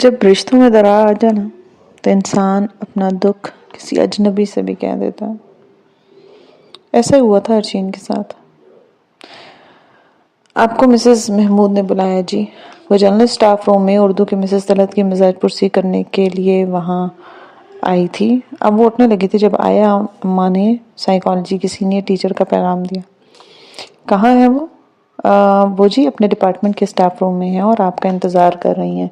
جب رشتوں میں درار آ جائے نا تو انسان اپنا دکھ کسی اجنبی سے بھی کہہ دیتا ہے. ایسا ہی ہوا تھا ارشین کے ساتھ. آپ کو مسز محمود نے بلایا جی. وہ جنرل اسٹاف روم میں اردو کے مسز طلعت کی مزاج پرسی کرنے کے لیے وہاں آئی تھی. اب وہ اٹھنے لگی تھی جب آیا اماں نے سائیکالوجی کی سینئر ٹیچر کا پیغام دیا. کہاں ہے وہ؟ وہ جی اپنے ڈپارٹمنٹ کے اسٹاف روم میں ہے اور آپ کا انتظار کر رہی ہیں.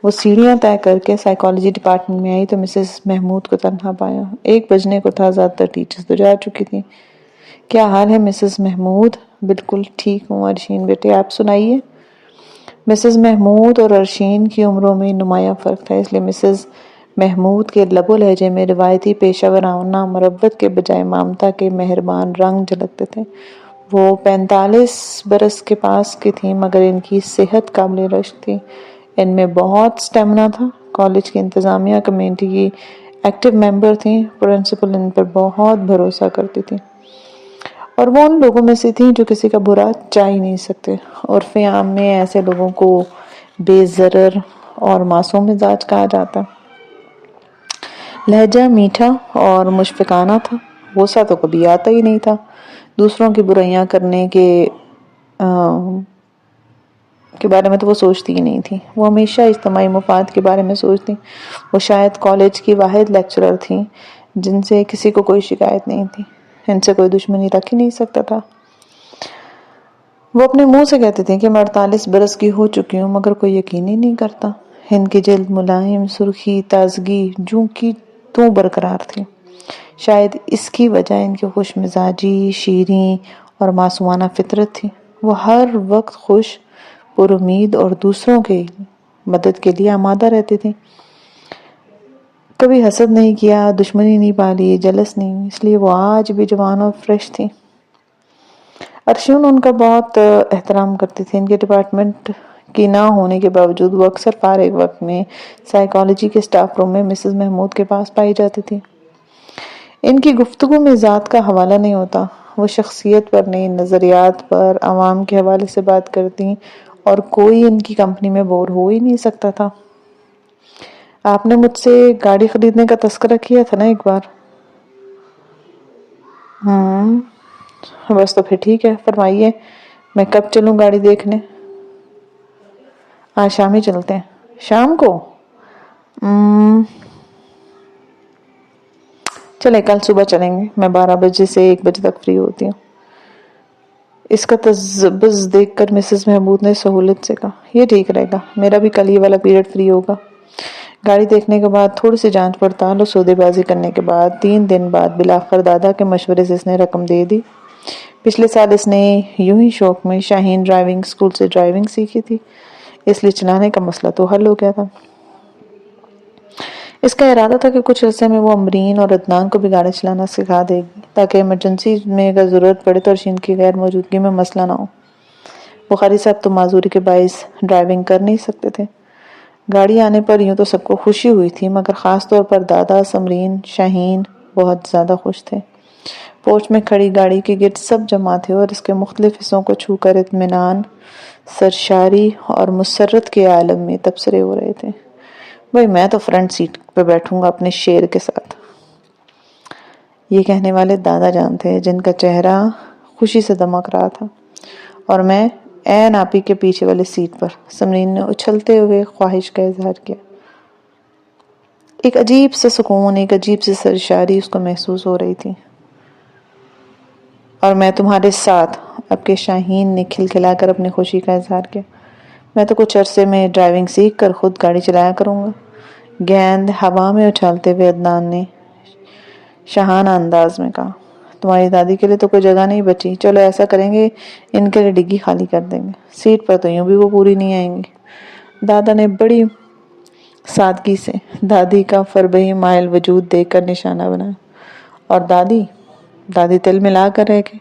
وہ سیڑھیاں طے کر کے سائیکالوجی ڈپارٹمنٹ میں آئی تو مسز محمود کو تنہا پایا. 1 بجنے کو تھا. زیادہ تر ٹیچرز تو جا چکی تھی. کیا حال ہے مسز محمود؟ بالکل ٹھیک ہوں ارشین بیٹے، آپ سنائیے. مسز محمود اور ارشین کی عمروں میں نمایاں فرق تھا، اس لیے مسز محمود کے لب و لہجے میں روایتی پیشہ ورانہ مربت کے بجائے ممتا کے مہربان رنگ جھلکتے تھے. وہ 45 برس کے پاس کی تھیں مگر ان کی صحت قابل رشک تھی. ان میں بہت سٹیمنا تھا. کالج کی انتظامیہ کمیٹی کی ایکٹیو ممبر تھیں. پرنسپل ان پر بہت بھروسہ کرتی تھی اور وہ ان لوگوں میں سے تھیں جو کسی کا برا چاہ ہی نہیں سکتے. عرف عام میں ایسے لوگوں کو بے ضرر اور معصوم مزاج کہا جاتا. لہجہ میٹھا اور مشفقانہ تھا. غصہ تو کبھی آتا ہی نہیں تھا. دوسروں کی برائیاں کرنے کے بارے میں تو وہ سوچتی ہی نہیں تھی. وہ ہمیشہ اجتماعی مفاد کے بارے میں سوچتی. وہ شاید کالج کی واحد لیکچرر تھیں جن سے کسی کو کوئی شکایت نہیں تھی. ان سے کوئی دشمنی رکھ ہی نہیں سکتا تھا. وہ اپنے منہ سے کہتے تھے کہ میں 48 برس کی ہو چکی ہوں مگر کوئی یقین ہی نہیں کرتا. ان کی جلد ملائم، سرخی، تازگی جوں کی توں برقرار تھی. شاید اس کی وجہ ان کی خوش مزاجی، شیریں اور معصومانہ فطرت تھی. وہ ہر وقت خوش، پر امید اور دوسروں کی مدد کے لیے آمادہ رہتی تھی. کبھی حسد نہیں کیا، دشمنی نہیں پالی، جلس نہیں. اس لیے وہ آج بھی جوان اور فریش تھی. ارشین ان کا بہت احترام کرتی تھی. ان کے ڈپارٹمنٹ کی نہ ہونے کے باوجود وہ اکثر فارغ وقت میں سائیکالوجی کے اسٹاف روم میں مسز محمود کے پاس پائی جاتی تھی. ان کی گفتگو میں ذات کا حوالہ نہیں ہوتا. وہ شخصیت پر نہیں، نظریات پر، عوام کے حوالے سے بات کرتی اور کوئی ان کی کمپنی میں بور ہو ہی نہیں سکتا تھا. آپ نے مجھ سے گاڑی خریدنے کا تذکرہ کیا تھا نا ایک بار؟ بس تو پھر ٹھیک ہے. فرمائیے میں کب چلوں گاڑی دیکھنے؟ آج شام ہی چلتے ہیں. شام کو؟ چلے کل صبح چلیں گے. میں 12 بجے سے 1 بجے تک فری ہوتی ہوں. اس کا تجویز دیکھ کر مسز محمود نے سہولت سے کہا یہ ٹھیک رہے گا. میرا بھی کل یہ والا پیریڈ فری ہوگا. گاڑی دیکھنے کے بعد تھوڑی سی جانچ پڑتال اور سودے بازی کرنے کے بعد 3 دن بعد بلاخر دادا کے مشورے سے اس نے رقم دے دی. پچھلے سال اس نے یوں ہی شوق میں شاہین ڈرائیونگ اسکول سے ڈرائیونگ سیکھی تھی، اس لیے چلانے کا مسئلہ تو حل ہو گیا تھا. اس کا ارادہ تھا کہ کچھ عرصے میں وہ امرین اور عدنان کو بھی گاڑی چلانا سکھا دے گی تاکہ ایمرجنسی میں اگر ضرورت پڑے تو ارشین کی غیر موجودگی میں مسئلہ نہ ہو. بخاری صاحب تو معذوری کے باعث ڈرائیونگ کر نہیں سکتے تھے. گاڑی آنے پر یوں تو سب کو خوشی ہوئی تھی مگر خاص طور پر دادا، سمرین، شاہین بہت زیادہ خوش تھے. پورچ میں کھڑی گاڑی کے گرد سب جمع تھے اور اس کے مختلف حصوں کو چھو کر اطمینان، سرشاری اور مسرت کے عالم میں تبصرے ہو رہے تھے. بھائی میں تو فرنٹ سیٹ پہ بیٹھوں گا اپنے شیر کے ساتھ. یہ کہنے والے دادا جان تھے جن کا چہرہ خوشی سے دمک رہا تھا. اور میں عین آپی کے پیچھے والے سیٹ پر. سمرین نے اچھلتے ہوئے خواہش کا اظہار کیا. ایک عجیب سا سکون، ایک عجیب سی سرشاری اس کو محسوس ہو رہی تھی. اور میں تمہارے ساتھ. اب کے شاہین نے کھلکھلا کر اپنی خوشی کا اظہار کیا. میں تو کچھ عرصے میں ڈرائیونگ سیکھ کر خود گاڑی چلایا کروں گا. گیند ہوا میں اچھالتے ہوئے عدنان نے شاہانہ انداز میں کہا. تمہاری دادی کے لیے تو کوئی جگہ نہیں بچی. چلو ایسا کریں گے ان کے لیے ڈگی خالی کر دیں گے. سیٹ پر تو یوں بھی وہ پوری نہیں آئیں گی. دادا نے بڑی سادگی سے دادی کا فربہی مائل وجود دیکھ کر نشانہ بنایا. اور دادی تل ملا کر رہ گئے.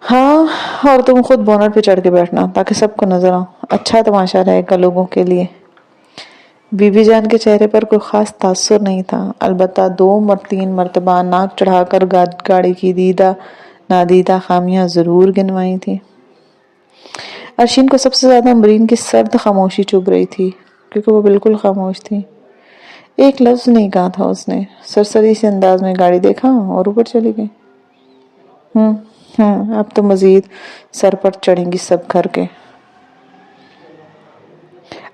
ہاں، اور تم خود بونٹ پہ چڑھ کے بیٹھنا تاکہ سب کو نظر آؤ. اچھا تماشا رہے گا لوگوں کے لیے. بی بی جان کے چہرے پر کوئی خاص تاثر نہیں تھا، البتہ 2-3 مرتبہ ناک چڑھا کر گاڑی کی دیدہ نادیدہ خامیاں ضرور گنوائی تھی. ارشین کو سب سے زیادہ امبرین کی سرد خاموشی چبھ رہی تھی، کیونکہ وہ بالکل خاموش تھی۔ ایک لفظ نہیں کہا تھا اس نے، سرسری سے انداز میں گاڑی دیکھا اور اوپر چلی گئی۔ اب تو مزید سر پر چڑھیں گی سب گھر کے۔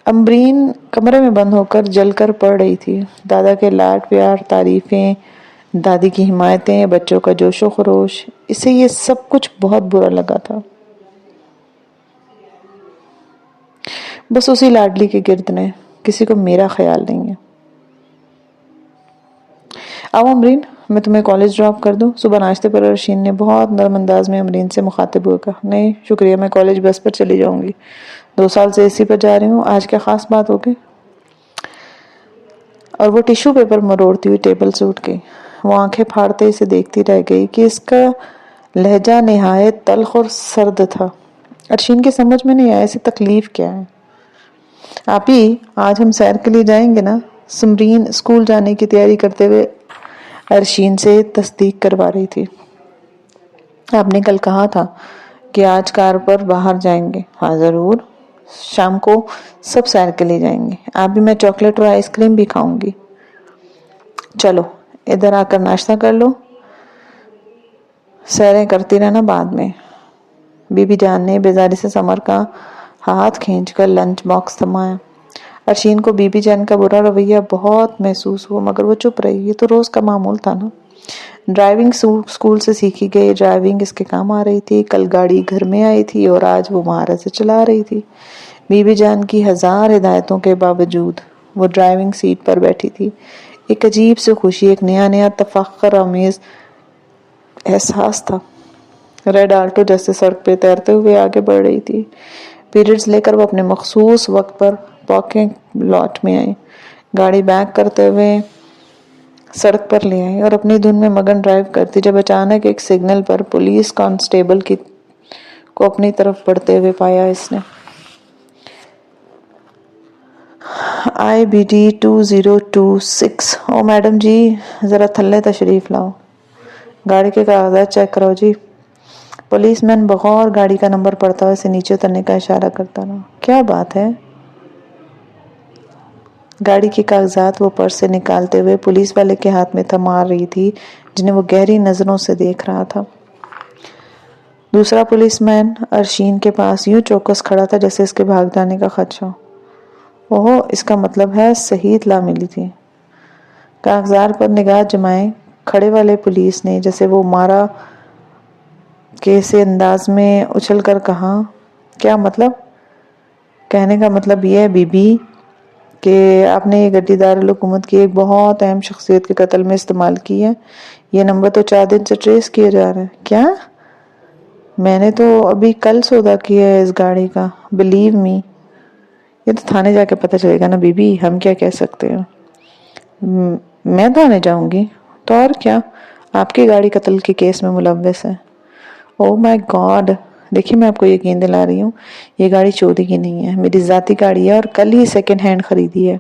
امبرین کمرے میں بند ہو کر جل کر پڑ رہی تھی، دادا کے لاڈ پیار، تعریفیں، دادی کی حمایتیں، بچوں کا جوش و خروش، اسے یہ سب کچھ بہت برا لگا تھا۔ بس اسی لاڈلی کے گرد نے، کسی کو میرا خیال نہیں ہے۔ آؤ امرین، میں تمہیں کالج ڈراپ کر دوں؟ صبح ناشتے پر ارشین نے بہت نرم انداز میں امرین سے مخاطب ہو کہا۔ نہیں شکریہ، میں کالج بس پر چلی جاؤں گی، 2 سال سے اسی پر جا رہی ہوں، آج کیا خاص بات ہو گئی؟ اور وہ ٹیشو پیپر مروڑتی ہوئی ٹیبل سے اٹھ گئی۔ وہ آنکھیں پھاڑتے اسے دیکھتی رہ گئی کہ اس کا لہجہ نہایت تلخ اور سرد تھا۔ ارشین کی سمجھ میں نہیں آیا اسے تکلیف کیا ہے۔ آپی، آج ہم سیر کے لیے جائیں گے نا؟ سمرین اسکول جانے کی تیاری کرتے ہوئے ارشین سے تصدیق کروا رہی تھی۔ آپ نے کل کہا تھا کہ آج کار پر باہر جائیں گے۔ ہاں ضرور، شام کو سب سیر کے لیے جائیں گے، آپ بھی، میں چاکلیٹ اور آئس کریم بھی کھاؤں گی۔ چلو ادھر آ کر ناشتہ کر لو، سیریں کرتی رہنا بعد میں۔ بی بی جان نے بیزاری سے سمر کا ہاتھ کھینچ کر لنچ باکس تھمایا۔ ارشین کو بی بی جان کا برا رویہ بہت محسوس ہوا، مگر وہ چپ رہی، یہ تو روز کا معمول تھا نا۔ ڈرائیونگ اسکول سے سیکھی گئی ڈرائیونگ اس کے کام آ رہی تھی، کل گاڑی گھر میں آئی تھی اور آج وہ مہارت سے چلا رہی تھی۔ بی بی جان کی 1000 ہدایتوں کے باوجود وہ ڈرائیونگ سیٹ پر بیٹھی تھی۔ ایک عجیب سی خوشی، ایک نیا تفخر آمیز احساس تھا۔ ریڈ آلٹو جیسے سڑک پہ تیرتے ہوئے آگے بڑھ رہی تھی۔ پیریڈز لے کر وہ اپنے مخصوص وقت پر پارکنگ لاٹ میں آئی، گاڑی بیک کرتے ہوئے سڑک پر لے آئی اور اپنی دھن میں مگن ڈرائیو کرتی، جب اچانک ایک سگنل پر پولیس کانسٹیبل کو اپنی طرف بڑھتے ہوئے پایا اس نے۔ IBD 2026۔ او میڈم جی، ذرا تھلے تشریف لاؤ، گاڑی کے کاغذات چیک کراؤ جی۔ پولیس مین بغور گاڑی کا نمبر پڑھتا ہوا اسے نیچے اترنے کا اشارہ کرتا رہا۔ کیا بات ہے؟ گاڑی کے کاغذات وہ پرس سے نکالتے ہوئے پولیس والے کے ہاتھ میں تھما رہی تھی، جنہیں وہ گہری نظروں سے دیکھ رہا تھا۔ دوسرا پولیس مین ارشین کے پاس یوں چوکس کھڑا تھا جیسے اس کے بھاگ جانے کا خدشہ ہو۔ اوہ، اس کا مطلب ہے صحیح اطلاع ملی تھی۔ کاغذات پر نگاہ جمائے کھڑے والے پولیس نے جیسے وہ مارا کے سے انداز میں اچھل کر کہا۔ کیا مطلب؟ کہنے کا مطلب یہ ہے بی بی کہ آپ نے یہ گڈی دارالحکومت کی ایک بہت اہم شخصیت کے قتل میں استعمال کی ہے۔ یہ نمبر تو 4 دن سے ٹریس کیا جا رہا ہے۔ کیا؟ میں نے تو ابھی کل سودا کیا ہے اس گاڑی کا، بلیو می۔ یہ تو تھانے جا کے پتہ چلے گا نا بی بی، ہم کیا کہہ سکتے ہیں۔ میں تھانے جاؤں گی تو اور کیا، آپ کی گاڑی قتل کے کیس میں ملوث ہے۔ او مائی گاڈ، دیکھیے میں آپ کو یقین دلا رہی ہوں، یہ گاڑی چوری کی نہیں ہے، میری ذاتی گاڑی ہے اور کل ہی سیکنڈ ہینڈ خریدی ہے۔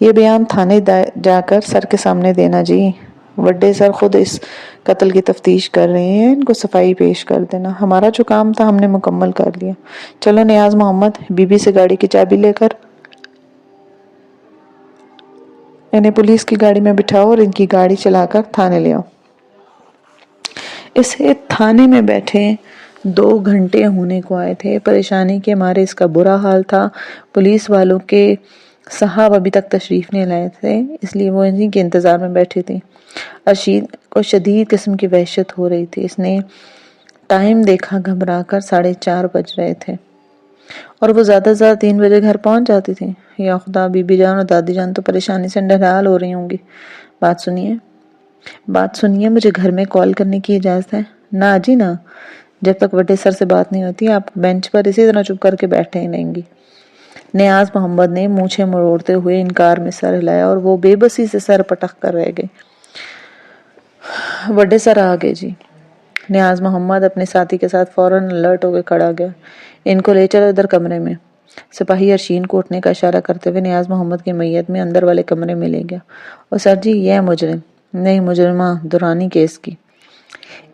یہ بیان تھانے جا کر سر کے سامنے دینا جی، وڈے سر خود اس قتل کی تفتیش کر رہے ہیں، ان کو صفائی پیش کر دینا۔ ہمارا جو کام تھا ہم نے مکمل کر لیا۔ چلو نیاز محمد، بی بی سے گاڑی کی چابی لے کر انہیں پولیس کی گاڑی میں بٹھاؤ اور ان کی گاڑی چلا کر تھانے لے آؤ۔ اسے تھانے میں بیٹھے 2 گھنٹے ہونے کو آئے تھے۔ پریشانی کے مارے اس کا برا حال تھا۔ پولیس والوں کے صاحب ابھی تک تشریف نہیں لائے تھے، اس لیے وہ انہی کے انتظار میں بیٹھی تھی۔ ارشین کو شدید قسم کی وحشت ہو رہی تھی۔ اس نے ٹائم دیکھا، گھبرا کر 4:30 بج رہے تھے اور وہ زیادہ سے زیادہ 3 بجے گھر پہنچ جاتی تھی۔ یا خدا، بی بی جان اور دادی جان تو پریشانی سے نڈال ہو رہی ہوں گی۔ بات سنیے، مجھے گھر میں کال کرنے کی اجازت ہے؟ نا جی نا، جب تک وڈے سر سے بات نہیں ہوتی آپ بینچ پر اسی طرح چپ کر کے بیٹھے ہی رہیں گی۔ نیاز محمد نے مونچھیں مروڑتے ہوئے انکار میں سر ہلایا اور وہ بے بسی سے سر پٹک کر رہ گئے۔ وڈے سر آ گئے جی۔ نیاز محمد اپنے ساتھی کے ساتھ فوراً الرٹ ہو کے کھڑا گیا۔ ان کو لے چلو ادھر کمرے میں۔ سپاہی ارشین کو اٹھنے کا اشارہ کرتے ہوئے نیاز محمد کی میت میں اندر والے کمرے میں لے گیا۔ اور سر جی، یہ مجرم نہیں، مجرمہ دورانی کیس کی۔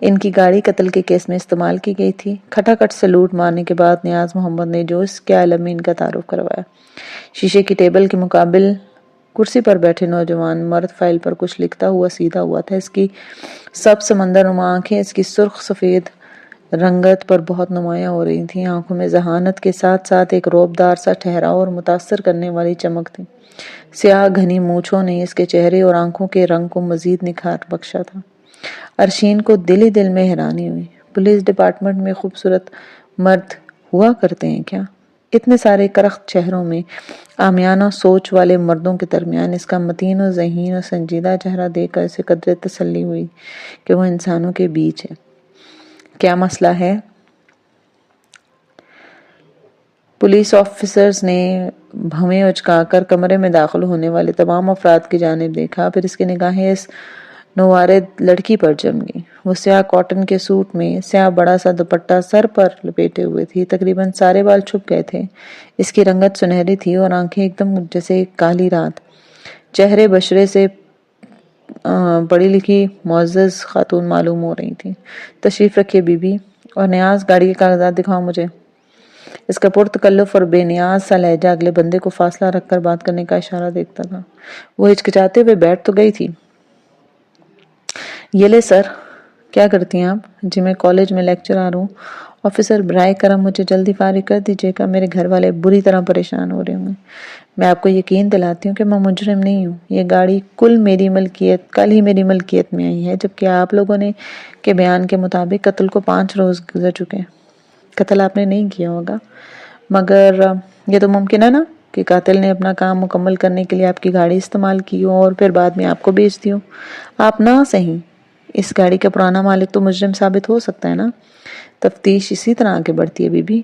ان کی گاڑی قتل کے کیس میں استعمال کی گئی تھی۔ کھٹا کھٹ سے لوٹ مارنے کے بعد نیاز محمد نے جوش کے عالم میں ان کا تعارف کروایا۔ شیشے کی ٹیبل کے مقابل کرسی پر بیٹھے نوجوان مرد فائل پر کچھ لکھتا ہوا سیدھا ہوا تھا۔ اس کی سب سمندر نما آنکھیں اس کی سرخ سفید رنگت پر بہت نمایاں ہو رہی تھیں۔ آنکھوں میں ذہانت کے ساتھ ساتھ ایک رعبدار سا ٹھہراؤ اور متاثر کرنے والی چمک تھی۔ سیاہ گھنی مونچھوں نے اس کے چہرے اور آنکھوں کے رنگ کو مزید نکھار بخشا تھا۔ عرشین کو دل ہی دل میں حیرانی ہوئی۔ پولیس ڈپارٹمنٹ میں خوبصورت مرد ہوا کرتے ہیں کیا؟ اتنے سارے کرخت چہروں میں عامیانہ سوچ والے مردوں کے درمیان اس کا متین و ذہین و سنجیدہ چہرہ دیکھ کر اسے قدرے تسلی ہوئی کہ وہ انسانوں کے بیچ ہے۔ کیا مسئلہ ہے؟ پولیس آفیسرز نے بھویں اچکا کر کمرے میں داخل ہونے والے تمام افراد کی جانب دیکھا، پھر اس کی نگاہیں اس نوارد لڑکی پر جم گئی۔ وہ سیاہ کاٹن کے سوٹ میں سیاہ بڑا سا دوپٹہ سر پر لپیٹے ہوئے تھی، تقریباً سارے بال چھپ گئے تھے۔ اس کی رنگت سنہری تھی اور آنکھیں ایک دم جیسے کالی رات۔ چہرے بشرے سے پڑھی لکھی معزز خاتون معلوم ہو رہی تھی۔ تشریف رکھیے بی بی۔ اور نیاز، گاڑی کے کاغذات دکھاؤ مجھے۔ اس کا پرتکلف اور بے نیاز سا لہجہ اگلے بندے کو فاصلہ رکھ کر بات کرنے کا اشارہ دیکھتا تھا۔ وہ ہچکچاتے ہوئے بیٹھ تو گئی تھی۔ یہ لے سر۔ کیا کرتی ہیں آپ؟ جی میں کالج میں لیکچر آ رہا ہوں۔ آفیسر برائے کرم مجھے جلدی فارغ کر دیجیے گا، میرے گھر والے بری طرح پریشان ہو رہے ہوں گے۔ میں آپ کو یقین دلاتی ہوں کہ میں مجرم نہیں ہوں۔ یہ گاڑی کل ہی میری ملکیت میں آئی ہے، جبکہ آپ لوگوں نے کے بیان کے مطابق قتل کو 5 روز گزر چکے ہیں۔ قتل آپ نے نہیں کیا ہوگا، مگر یہ تو ممکن ہے نا کہ قاتل نے اپنا کام مکمل کرنے کے لیے آپ کی گاڑی استعمال کی ہو اور پھر بعد میں آپ کو بیچ دی ہو۔ آپ نہ صحیح، اس گاڑی کا پرانا مالک تو مجرم ثابت ہو سکتا ہے نا۔ تفتیش اسی طرح آگے بڑھتی ہے بی بی۔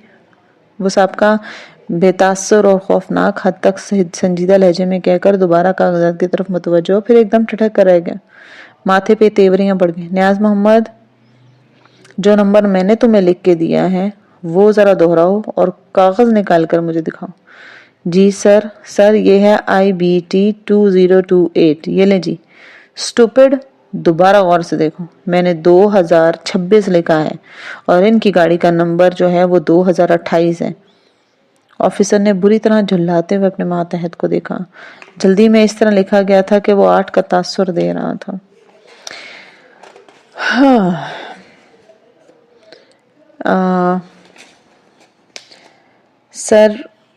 وہ سابقہ بے تاثر اور خوفناک حد تک سنجیدہ لہجے میں کہہ کر دوبارہ کاغذات کی طرف متوجہ ہو، پھر ایک دم ٹھٹک کر رہ گیا۔ ماتھے پہ تیوریاں پڑ گئی۔ نیاز محمد، جو نمبر میں نے تمہیں لکھ کے دیا ہے وہ ذرا دہراؤ اور کاغذ نکال کر مجھے دکھاؤ۔ جی سر یہ ہے IBT 2028۔ یہ لیں جی۔ سٹوپڈ، دوبارہ غور سے دیکھو، میں نے 2026 لکھا ہے اور ان کی گاڑی کا نمبر جو ہے وہ 2028 ہے۔ آفیسر نے بری طرح جھلاتے ہوئے اپنے ماتحت کو دیکھا۔ جلدی میں اس طرح لکھا گیا تھا کہ وہ 8 کا تاثر دے رہا تھا۔ سر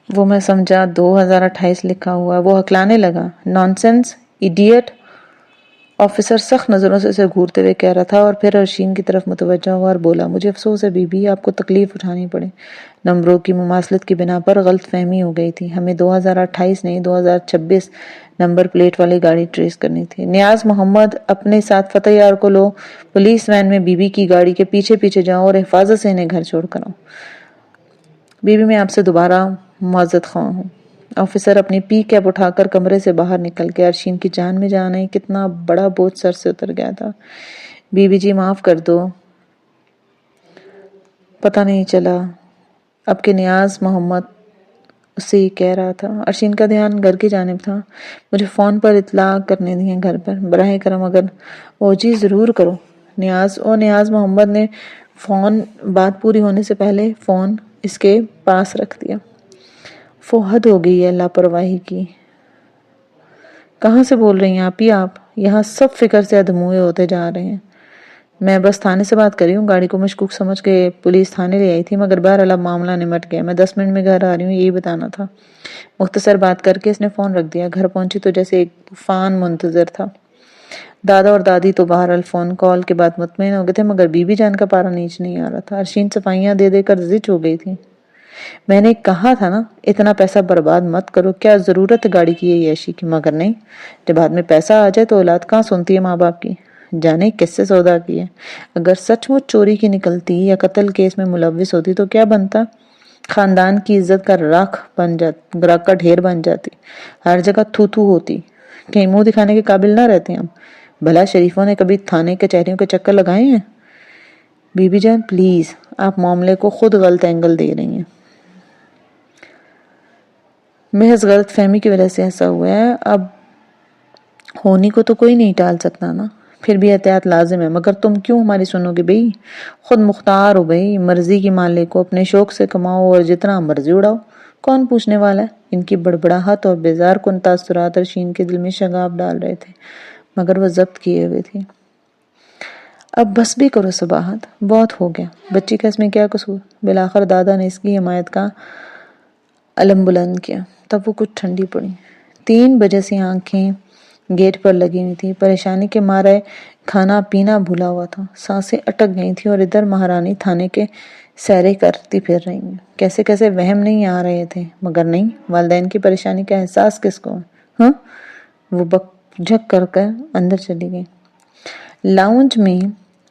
وہ میں سمجھا 2028 لکھا ہوا۔ وہ ہکلانے لگا۔ Nonsense, idiot. آفیسر سخت نظروں سے اسے گھورتے ہوئے کہہ رہا تھا اور پھر عرشین کی طرف متوجہ ہوا اور بولا، مجھے افسوس ہے بی بی، آپ کو تکلیف اٹھانی پڑے۔ نمبروں کی مماثلت کی بنا پر غلط فہمی ہو گئی تھی۔ ہمیں 2028 نہیں 2026 نمبر پلیٹ والی گاڑی ٹریس کرنی تھی۔ نیاز محمد، اپنے ساتھ فتح یار کو لو، پولیس وین میں بی بی کی گاڑی کے پیچھے پیچھے جاؤ اور حفاظت سے انہیں گھر چھوڑ کر آؤ۔ بی بی میں آپ سے دوبارہ معذرت خواہ ہوں۔ آفیسر اپنی پی کیپ اٹھا کر کمرے سے باہر نکل کے عرشین کی جان میں جان آئی، کتنا بڑا بوجھ سر سے اتر گیا تھا۔ بی بی جی معاف کر دو، پتہ نہیں چلا۔ اب کہ نیاز محمد اس سے یہ کہہ رہا تھا، عرشین کا دھیان گھر کی جانب تھا۔ مجھے فون پر اطلاع کرنے دیں گھر پر، براہ کرم اگر جی ضرور کرو۔ نیاز محمد نے بات پوری ہونے سے پہلے فون اس کے پاس رکھ دیا۔ حد ہو گئی ہے لاپرواہی کی۔ کہاں سے بول رہی ہیں آپ ہی؟ آپ یہاں سب فکر سے ادموئے ہوتے جا رہے ہیں۔ میں بس تھانے سے بات کر رہی ہوں، گاڑی کو مشکوک سمجھ کے پولیس تھانے لے آئی تھی، مگر بہرحال اب معاملہ نمٹ گیا۔ میں 10 منٹ میں گھر آ رہی ہوں، یہی بتانا تھا۔ مختصر بات کر کے اس نے فون رکھ دیا۔ گھر پہنچی تو جیسے ایک طوفان منتظر تھا۔ دادا اور دادی تو بہرحال فون کال کے بعد مطمئن ہو گئے تھے، مگر بی بی جان کا پارا نیچ نہیں آ رہا تھا۔ عرشین صفائیاں دے دے کر زچ ہو گئی تھی۔ میں نے کہا تھا نا اتنا پیسہ برباد مت کرو، کیا ضرورت گاڑی کی یہ عیاشی کی؟ مگر نہیں، جب ہاتھ میں پیسہ آ جائے تو اولاد کہاں سنتی ہے ماں باپ کی؟ جانے کس سے سودا کی ہے؟ اگر سچ مچ چوری کی نکلتی یا قتل کیس میں ملوث ہوتی تو کیا بنتا؟ خاندان کی عزت کا راکھ کا ڈھیر بن جاتی، ہر جگہ تھو تھو ہوتی، کہیں منہ دکھانے کے قابل نہ رہتے ہم۔ بھلا شریفوں نے کبھی تھانے کچہریوں کے چکر لگائے ہیں؟ بی بی جان پلیز، آپ معاملے کو خود غلط اینگل دے رہی ہیں۔ محض غلط فہمی کی وجہ سے ایسا ہوا ہے، اب ہونی کو تو کوئی نہیں ٹال سکتا نا۔ پھر بھی احتیاط لازم ہے، مگر تم کیوں ہماری سنو گے بھئی؟ خود مختار ہو بھئی، مرضی کی مالک ہو، اپنے شوق سے کماؤ اور جتنا مرضی اڑاؤ، کون پوچھنے والا ہے؟ ان کی بڑبڑاہٹ اور بیزار کن تاثرات ارشین کے دل میں شگاف ڈال رہے تھے، مگر وہ ضبط کیے ہوئے تھی۔ اب بس بھی کرو صباحت، بہت ہو گیا، بچی کا اس میں کیا قصور؟ بالآخر دادا نے اس کی حمایت کا علم بلند کیا، تب وہ کچھ ٹھنڈی پڑی۔ 3 بجے سے آنکھیں گیٹ پر لگی ہوئی تھی، پریشانی کے مارے کھانا پینا بھولا ہوا تھا، سانسیں اٹک گئی تھی اور ادھر مہارانی تھانے کے سیرے کرتی پھر رہی ہیں۔ کیسے کیسے وہم نہیں آ رہے تھے، مگر نہیں، والدین کی پریشانی کا احساس کس کو ہے؟ ہاں، وہ بک جھک کر اندر چلی گئی۔ لاؤنج میں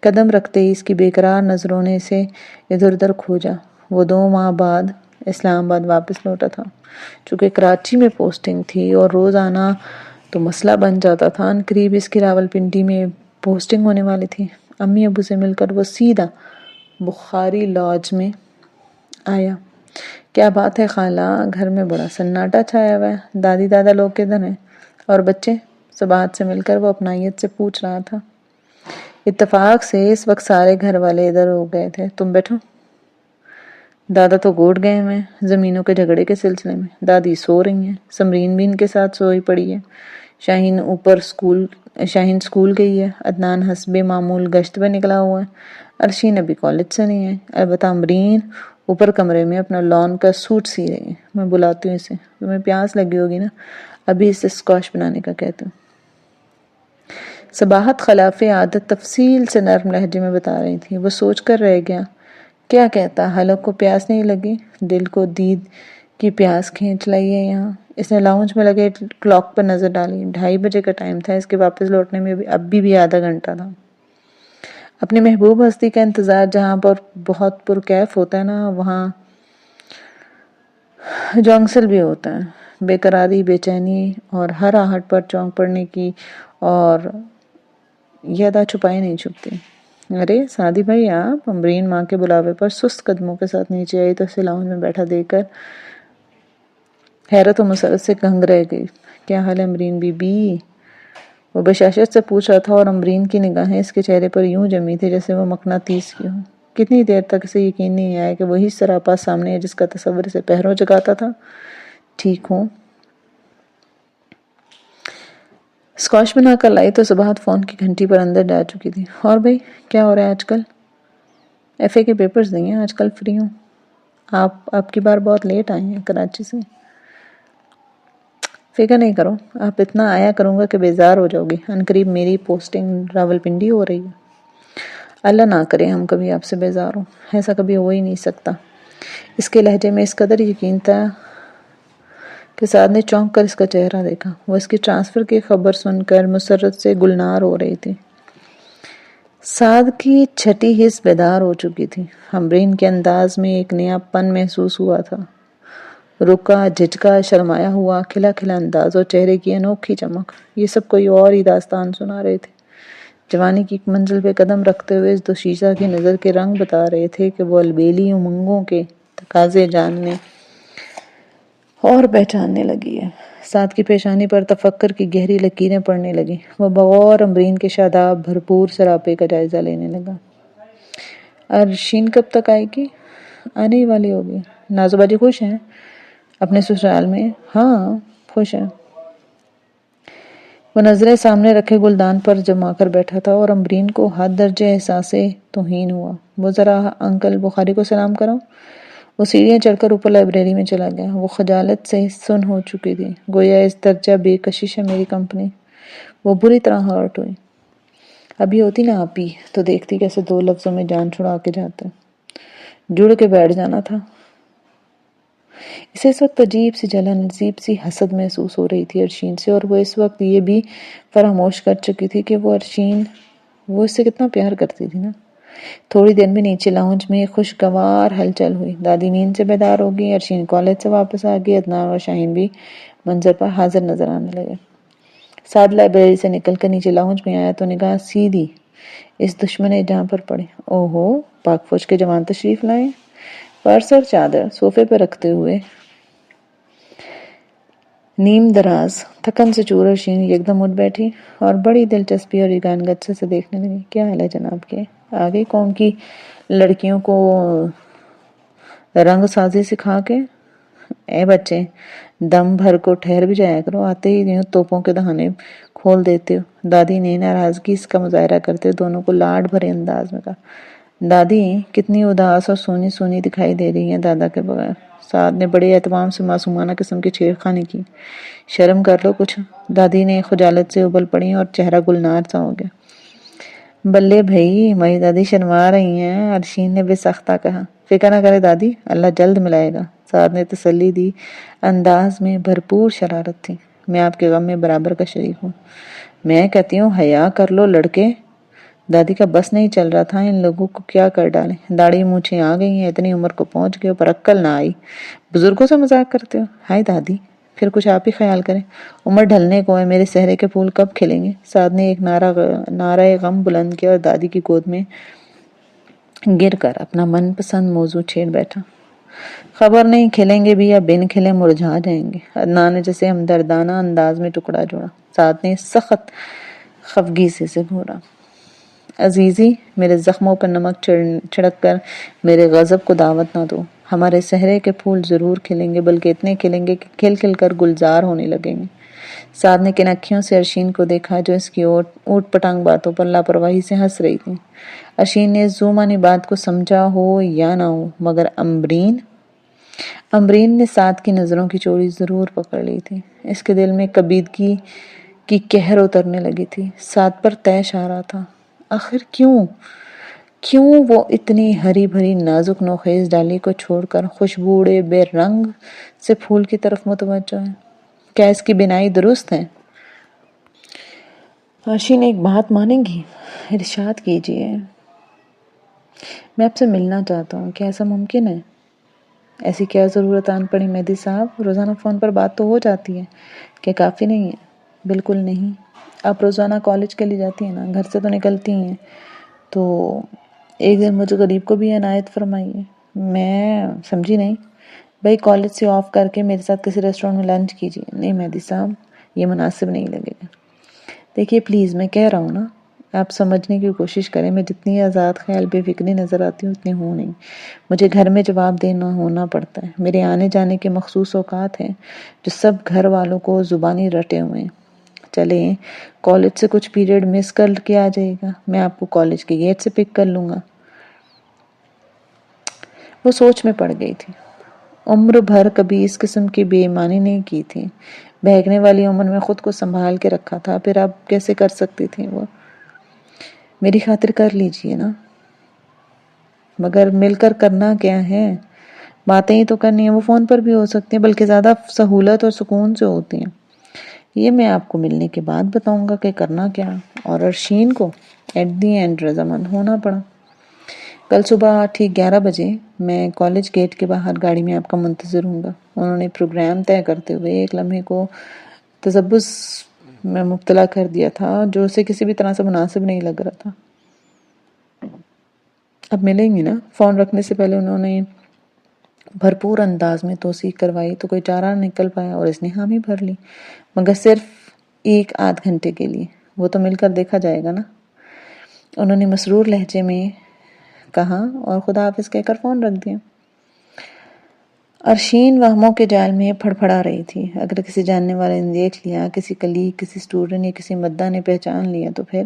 قدم رکھتے ہی اس کی بے قرار نظروں نے اسے ادھر ادھر کھوجا۔ وہ 2 ماہ بعد اسلام آباد واپس لوٹا تھا، چونکہ کراچی میں پوسٹنگ تھی اور روز آنا تو مسئلہ بن جاتا تھا۔ ان قریب اس کی راولپنڈی میں پوسٹنگ ہونے والی تھی۔ امی ابو سے مل کر وہ سیدھا بخاری لاج میں آیا۔ کیا بات ہے خالہ، گھر میں بڑا سناٹا چھایا ہوا ہے، دادی دادا لوگ کدھر ہیں؟ اور بچے؟ صباحت سے مل کر وہ اپنائیت سے پوچھ رہا تھا۔ اتفاق سے اس وقت سارے گھر والے ادھر ہو گئے تھے۔ تم بیٹھو۔ دادا تو گوٹ گئے ہوئے ہیں زمینوں کے جھگڑے کے سلسلے میں، دادی سو رہی ہیں، سمرین بھی ان کے ساتھ سوئی پڑی ہے، شاہین سکول گئی ہے، عدنان حسب معمول گشت پہ نکلا ہوا ہے، ارشین ابھی کالج سے نہیں ہے، البتہ امرین اوپر کمرے میں اپنا لان کا سوٹ سی رہی ہے۔ میں بلاتی ہوں اسے، تمہیں پیاس لگی ہوگی نا، ابھی اسے اسکواش بنانے کا کہتی ہوں۔ صباحت خلاف عادت تفصیل سے نرم لہجے میں بتا رہی تھی۔ وہ سوچ کر رہ گیا، کیا کہتا؟ حلق کو پیاس نہیں لگی؟ دل کو دید کی پیاس کھینچ لائی ہے یہاں۔ اس نے لاؤنج میں لگے کلاک پر نظر ڈالی، 2:30 بجے کا ٹائم تھا۔ اس کے واپس لوٹنے میں اب بھی آدھا گھنٹہ تھا۔ اپنی محبوب ہستی کا انتظار جہاں پر بہت پرکیف ہوتا ہے نا، وہاں جونگسل بھی ہوتا ہے۔ بے قراری، بے چینی اور ہر آہٹ پر چونک پڑنے کی، اور یہ ادا چھپائی نہیں چھپتی۔ ارے سعدی بھائی آپ؟ امرین ماں کے بلاوے پر سست قدموں کے ساتھ نیچے آئی تو اسے لاؤنج میں بیٹھا دیکھ کر حیرت و مسرت سے کنگ رہ گئی۔ کیا حال ہے امرین بی بی؟ وہ بشاشت سے پوچھ رہا تھا اور امرین کی نگاہیں اس کے چہرے پر یوں جمی تھی جیسے وہ مقناطیس کی ہو۔ کتنی دیر تک اسے یقین نہیں آیا کہ وہی سراپا سامنے ہے جس کا تصور اسے پہروں جگاتا تھا۔ ٹھیک ہوں۔ اسکواش بنا کر لائی تو صباحت فون کی گھنٹی پر اندر جا چکی تھی۔ اور بھائی کیا ہو رہا ہے آج کل؟ FA کے پیپرز نہیں ہیں، آج کل فری ہوں۔ آپ کی بار بہت لیٹ آئی ہیں کراچی سے۔ فکر نہیں کرو، آپ اتنا آیا کروں گا کہ بیزار ہو جاؤ گی۔ عنقریب میری پوسٹنگ راولپنڈی ہو رہی ہے۔ اللہ نہ کرے ہم کبھی آپ سے بیزار ہوں، ایسا کبھی ہو ہی نہیں سکتا۔ اس کے لہجے میں اس قدر یقین تھا کہ سعد نے چونک کر اس کا چہرہ دیکھا۔ وہ اس کی ٹرانسفر کی خبر سن کر مسرت سے گلنار ہو رہی تھی۔ سعد کی چھٹی حس بیدار ہو چکی تھی۔ امرین کے انداز میں ایک نیا پن محسوس ہوا تھا، رکا، جھجکا، شرمایا ہوا، کھلا کھلا انداز اور چہرے کی انوکھی چمک، یہ سب کوئی اور ہی داستان سنا رہے تھے۔ جوانی کی ایک منزل پہ قدم رکھتے ہوئے اس دوشیزہ کی نظر کے رنگ بتا رہے تھے کہ وہ البیلی امنگوں کے تقاضے جاننے اور پہچاننے لگی ہے۔ سعد کی پیشانی پر تفکر کی گہری لکیریں پڑنے لگی۔ وہ بغور امرین کے شاداب بھرپور سراپے کا جائزہ لینے لگا۔ ارشین کب تک آئے گی؟ آنے ہی والی ہوگی۔ نازو باجی خوش ہیں اپنے سسرال میں؟ ہاں خوش ہیں۔ وہ نظریں سامنے رکھے گلدان پر جما کر بیٹھا تھا اور امرین کو حد درجے احساس توہین ہوا۔ وہ ذرا انکل بخاری کو سلام کرو۔ وہ سیڑھیاں چڑھ کر اوپر لائبریری میں چلا گیا۔ وہ خجالت سے سن ہو چکی تھی، گویا اس درجہ بے کشش ہے میری کمپنی۔ وہ بری طرح ہرٹ ہوئی۔ ابھی ہوتی نا آپ ہی تو دیکھتی کیسے 2 لفظوں میں جان چھڑا کے جاتے۔ جڑ کے بیٹھ جانا تھا۔ اسے اس وقت عجیب سی جلن، عجیب سی حسد محسوس ہو رہی تھی ارشین سے، اور وہ اس وقت یہ بھی فراموش کر چکی تھی کہ وہ اس سے کتنا پیار کرتی تھی نا۔ تھوڑی دیر میں نیچے لاؤنج میں ایک خوشگوار ہلچل ہوئی۔ دادی نیند سے بیدار ہو گئی، ارشین کالج سے واپس آ گئی، عدنان اور شاہین بھی منظر پر حاضر نظر آنے لگے۔ سعد لائبریری سے نکل کر نیچے لاؤنج میں آیا تو نگاہ سیدھی اس دشمن جہاں پر پڑی۔ اوہو، پاک فوج کے جوان تشریف لائے۔ پرس اور چادر صوفے پر رکھتے ہوئے نیم دراز تھکن سے چور ارشین یکدم اٹھ بیٹھی اور بڑی دلچسپی اور یگانگت سے دیکھنے لگی. کیا حال ہے جناب کے؟ آگے قوم کی لڑکیوں کو رنگ سازی سکھا کے. اے بچے دم بھر کو ٹھہر بھی جایا کرو، آتے ہی یوں توپوں کے دہانے کھول دیتے ہو. دادی نے ناراضگی اس کا مظاہرہ کرتے دونوں کو لاڈ بھرے انداز میں کہا. دادی کتنی اداس اور سونی سونی دکھائی دے رہی ہیں دادا کے بغیر. سعد نے بڑے اہتمام سے معصومانہ قسم کی چھیڑخانی کی. شرم کر لو کچھ. دادی نے خجالت سے ابل پڑی اور چہرہ گلنار سا ہو گیا. بلے بھائی ہماری دادی شرما رہی ہیں، ارشین نے بے سختہ کہا. فکر نہ کرے دادی، اللہ جلد ملائے گا. سعد نے تسلی دی. انداز میں بھرپور شرارت تھی. میں آپ کے غم میں برابر کا شریک ہوں. میں کہتی ہوں حیا کر لو لڑکے. دادی کا بس نہیں چل رہا تھا ان لوگوں کو کیا کر ڈالیں. داڑھی مونچھیں آ گئی ہیں، اتنی عمر کو پہنچ گئے پر عقل نہ آئی. بزرگوں سے مذاق کرتے ہو. ہائے دادی پھر کچھ آپ ہی خیال کریں. عمر ڈھلنے کو ہے، میرے صحرے کے پھول کب کھلیں گے. سعد نے ایک نعرہ غم بلند کیا اور دادی کی گود میں گر کر اپنا من پسند موضوع چھیڑ بیٹھا. خبر نہیں کھلیں گے بھی یا بن کھلے مرجھا جائیں گے. عدنان نے جیسے ہمدردانہ انداز میں ٹکڑا جوڑا. سعد نے سخت خفگی سے گھورا. عزیزی میرے زخموں پر نمک چھڑک کر میرے غضب کو دعوت نہ دو. ہمارے صحرے کے پھول ضرور کھلیں گے، بلکہ اتنے کھلیں گے کہ کھل کھل کر گلزار ہونے لگیں گے. سعد نے کن اکھیوں سے ارشین کو دیکھا جو اس کی اوٹ پٹانگ باتوں پر لاپرواہی سے ہنس رہی تھی. ارشین نے اس ذومانی بات کو سمجھا ہو یا نہ ہو مگر امبرین نے سعد کی نظروں کی چوری ضرور پکڑ لی تھی. اس کے دل میں کبیدگی کی قہر اترنے لگی تھی. سعد پر تیش آ رہا تھا. آخر کیوں وہ اتنی ہری بھری نازک نوخیز ڈالی کو چھوڑ کر خوشبوڑے بے رنگ سے پھول کی طرف متوجہ ہے؟ کیا اس کی بینائی درست ہے؟ ارشین ایک بات مانیں گی؟ ارشاد کیجیے. میں آپ سے ملنا چاہتا ہوں. کیا ایسا ممکن ہے؟ ایسی کیا ضرورت آن پڑی مہدی صاحب؟ روزانہ فون پر بات تو ہو جاتی ہے. کیا کافی نہیں ہے؟ بالکل نہیں. آپ روزانہ کالج کے لیے جاتی ہیں نا، گھر سے تو نکلتی ہیں. تو ایک دن مجھے غریب کو بھی عنایت فرمائیے. میں سمجھی نہیں. بھائی کالج سے آف کر کے میرے ساتھ کسی ریسٹورینٹ میں لنچ کیجیے. نہیں مہدی صاحب یہ مناسب نہیں لگے گا. دیکھیے پلیز میں کہہ رہا ہوں نا، آپ سمجھنے کی کوشش کریں. میں جتنی آزاد خیال بے فکری نظر آتی ہوں اتنی ہوں نہیں. مجھے گھر میں جواب دینا ہونا پڑتا ہے. میرے آنے جانے کے مخصوص اوقات ہیں جو سب گھر والوں کو زبانی رٹے ہوئے ہیں. چلیں کالج سے کچھ پیریڈ مس کر کے آ جائے گا، میں آپ کو کالج کے گیٹ سے پک کر لوں گا. وہ سوچ میں پڑ گئی تھی. عمر بھر کبھی اس قسم کی بے ایمانی نہیں کی تھی. بہکنے والی عمر میں خود کو سنبھال کے رکھا تھا، پھر اب کیسے کر سکتی تھی وہ؟ میری خاطر کر لیجئے نا. مگر مل کر کرنا کیا ہے؟ باتیں ہی تو کرنی ہیں، وہ فون پر بھی ہو سکتی ہیں، بلکہ زیادہ سہولت اور سکون سے ہوتی ہیں. یہ میں آپ کو ملنے کے بعد بتاؤں گا کہ کرنا کیا. اور ارشین کو ایٹ دی اینڈ رضامند ہونا پڑا. کل صبح ٹھیک 11 بجے میں کالج گیٹ کے باہر گاڑی میں آپ کا منتظر ہوں گا. انہوں نے پروگرام طے کرتے ہوئے ایک لمحے کو تذبذب میں مبتلا کر دیا تھا جو اسے کسی بھی طرح سے مناسب نہیں لگ رہا تھا. اب ملیں گی نا؟ فون رکھنے سے پہلے انہوں نے بھرپور انداز میں توثیق کروائی تو کوئی چارہ نہ نکل پایا اور اس نے حامی بھر لی. مگر صرف 1 آدھ گھنٹے کے لیے. وہ تو مل کر دیکھا جائے گا نا، انہوں نے مسرور لہجے میں کہا اور خدا حافظ کہہ کر فون رکھ دیا. ارشین وہموں کے جال میں پھڑپھڑا رہی تھی. اگر کسی جاننے والے نے دیکھ لیا، کسی کلیگ، کسی اسٹوڈنٹ یا کسی مداح نے پہچان لیا تو پھر؟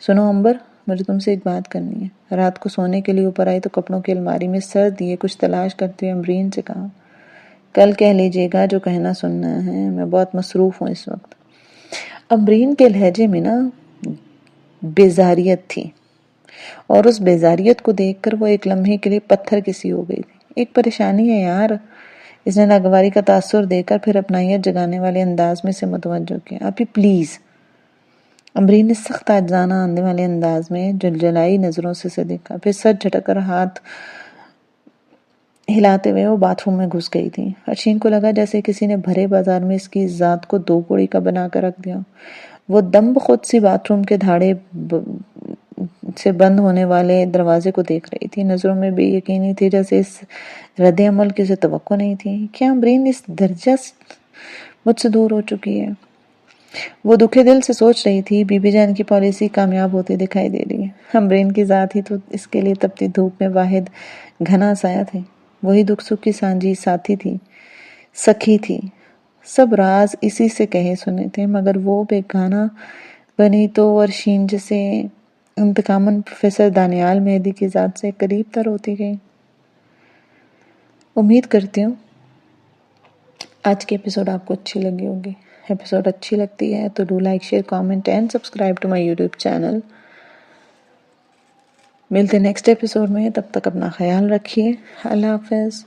سنو امبر، مجھے تم سے ایک بات کرنی ہے. رات کو سونے کے لیے اوپر آئی تو کپڑوں کی الماری میں سر دیے کچھ تلاش کرتے ہوئے امبرین سے کہا، کل کہہ لیجیے گا جو کہنا سننا ہے، میں بہت مصروف ہوں اس وقت. امبرین کے لہجے میں نا بیزاریت تھی اور اس بیزاریت کو دیکھ کر وہ ایک لمحے کے لیے پتھر کسی ہو گئی تھی. ایک پریشانی ہے یار، اس نے ناگواری کا تاثر دے کر پھر اپنائیت جگانے والے انداز میں سے متوجہ کیا. آپ ہی پلیز. امبرین نے سخت عاجزانہ آنے والے انداز میں جلجلائی نظروں سے دیکھا، پھر سر جھٹک کر ہاتھ ہلاتے ہوئے وہ باتھ روم میں گھس گئی تھی. ارشین کو لگا جیسے کسی نے بھرے بازار میں اس کی ذات کو 2 کوڑی کا بنا کر رکھ دیا. وہ دم بخود سی باتھ روم کے دھاڑے سے بند ہونے والے دروازے کو دیکھ رہی تھی. نظروں میں بے یقینی تھی، جیسے اس رد عمل کی اسے توقع نہیں تھی. کیا امبرین اس درجہ مجھ سے دور ہو چکی ہے۔ وہ دکھے دل سے سوچ رہی تھی بی بی جان کی پالیسی کامیاب ہوتی دکھائی دے رہی ہے۔ امرین کی ذات ہی تو اس کے لیے تپتی دھوپ میں واحد گھنا سایہ تھے۔ وہی دکھ سکھ کی سانجھی ساتھی تھی، سکھی تھی۔ سب راز اسی سے کہے سنے تھے، مگر وہ بیگانہ بنی تو ورشین جسے انتقاماً پروفیسر دانیال مہدی کی ذات سے قریب تر ہوتی گئی۔ امید کرتی ہوں آج کی ایپیسوڈ آپ کو اچھی لگی ہوگی۔ ایپیسوڈ اچھی لگتی ہے تو do like, share, comment and subscribe to my YouTube channel. ملتے نیکسٹ ایپیسوڈ میں، تب تک اپنا خیال رکھیے۔ اللہ حافظ۔